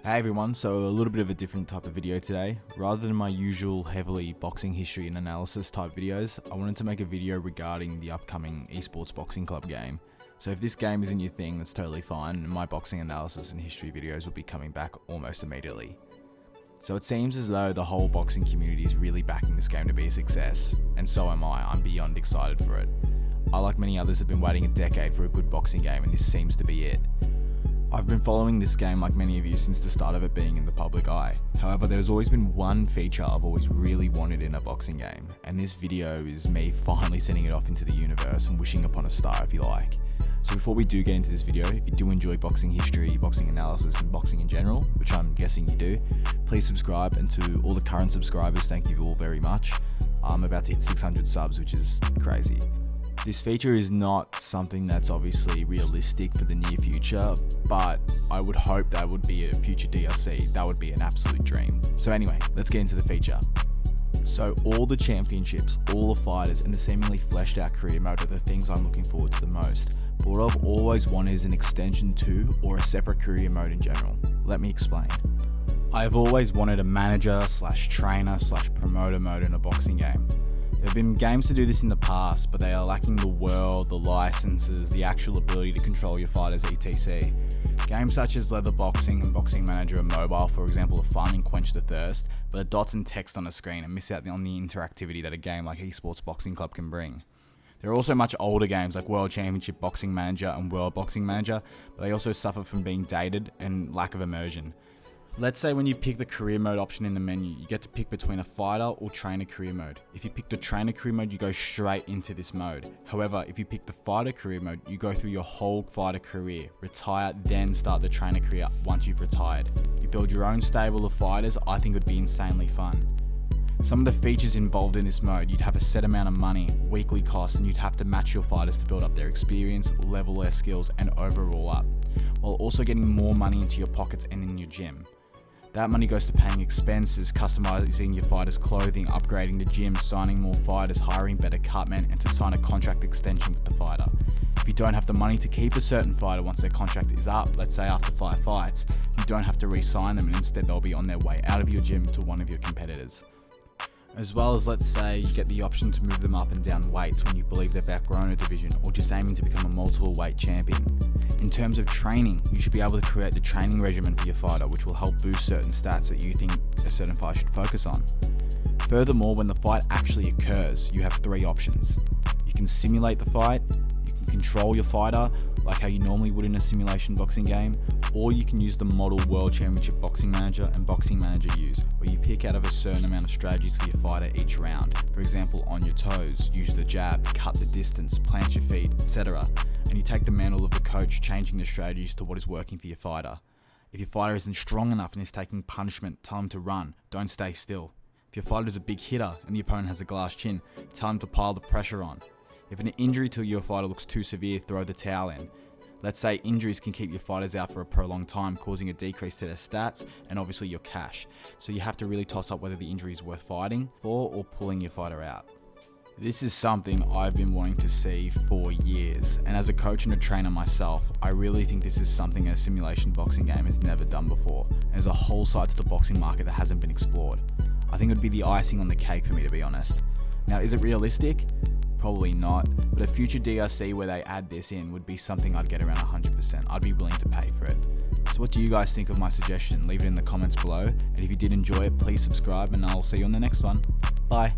Hey everyone, so a little bit of a different type of video today. Rather than my usual heavily boxing history and analysis type videos, I wanted to make a video regarding the upcoming eSports boxing club game. So if this game isn't your thing, that's totally fine, and my boxing analysis and history videos will be coming back almost immediately. So it seems as though the whole boxing community is really backing this game to be a success, and so am I. I'm beyond excited for it. I, like many others, have been waiting a decade for a good boxing game, and this seems to be it. I've been following this game like many of you since the start of it being in the public eye. However, there's always been one feature I've always really wanted in a boxing game, and this video is me finally sending it off into the universe and wishing upon a star, if you like. So before we do get into this video, if you do enjoy boxing history, boxing analysis and boxing in general, which I'm guessing you do, please subscribe, and to all the current subscribers, thank you all very much. I'm about to hit 600 subs, which is crazy. This feature is not something that's obviously realistic for the near future, but I would hope that would be a future DLC. That would be an absolute dream. So anyway, let's get into the feature. So all the championships, all the fighters, and the seemingly fleshed out career mode are the things I'm looking forward to the most. But what I've always wanted is an extension to, or a separate career mode in general. Let me explain. I've always wanted a manager / trainer / promoter mode in a boxing game. There have been games to do this in the past, but they are lacking the world, the licenses, the actual ability to control your fighters, etc. Games such as Leather Boxing and Boxing Manager are mobile, for example, are fun and quench the thirst, but are dots and text on a screen and miss out on the interactivity that a game like eSports Boxing Club can bring. There are also much older games like World Championship Boxing Manager and World Boxing Manager, but they also suffer from being dated and lack of immersion. Let's say when you pick the career mode option in the menu, you get to pick between a fighter or trainer career mode. If you pick the trainer career mode, you go straight into this mode. However, if you pick the fighter career mode, you go through your whole fighter career, retire, then start the trainer career once you've retired. You build your own stable of fighters. I think it would be insanely fun. Some of the features involved in this mode, you'd have a set amount of money, weekly costs, and you'd have to match your fighters to build up their experience, level their skills, and overall up, while also getting more money into your pockets and in your gym. That money goes to paying expenses, customizing your fighters' clothing, upgrading the gym, signing more fighters, hiring better cutmen, and to sign a contract extension with the fighter. If you don't have the money to keep a certain fighter once their contract is up, let's say after 5 fights, you don't have to re-sign them, and instead they'll be on their way out of your gym to one of your competitors. As well as, let's say, you get the option to move them up and down weights when you believe they've outgrown a division, or just aiming to become a multiple weight champion. In terms of training, you should be able to create the training regimen for your fighter, which will help boost certain stats that you think a certain fighter should focus on. Furthermore, when the fight actually occurs, you have 3 options. You can simulate the fight, you can control your fighter, like how you normally would in a simulation boxing game, or you can use the model World Championship Boxing Manager and Boxing Manager use, where you pick out of a certain amount of strategies for your fighter each round. For example, on your toes, use the jab, cut the distance, plant your feet, etc. And you take the mantle of the coach, changing the strategies to what is working for your fighter. If your fighter isn't strong enough and is taking punishment, tell him to run, don't stay still. If your fighter is a big hitter and the opponent has a glass chin, tell him to pile the pressure on. If an injury to your fighter looks too severe, throw the towel in. Let's say injuries can keep your fighters out for a prolonged time, causing a decrease to their stats and obviously your cash. So you have to really toss up whether the injury is worth fighting for or pulling your fighter out. This is something I've been wanting to see for years, and as a coach and a trainer myself, I really think this is something a simulation boxing game has never done before, and there's a whole side to the boxing market that hasn't been explored. I think it would be the icing on the cake for me, to be honest. Now, is it realistic? Probably not, but a future DLC where they add this in would be something I'd get around 100%. I'd be willing to pay for it. So what do you guys think of my suggestion? Leave it in the comments below, and if you did enjoy it, please subscribe, and I'll see you on the next one. Bye.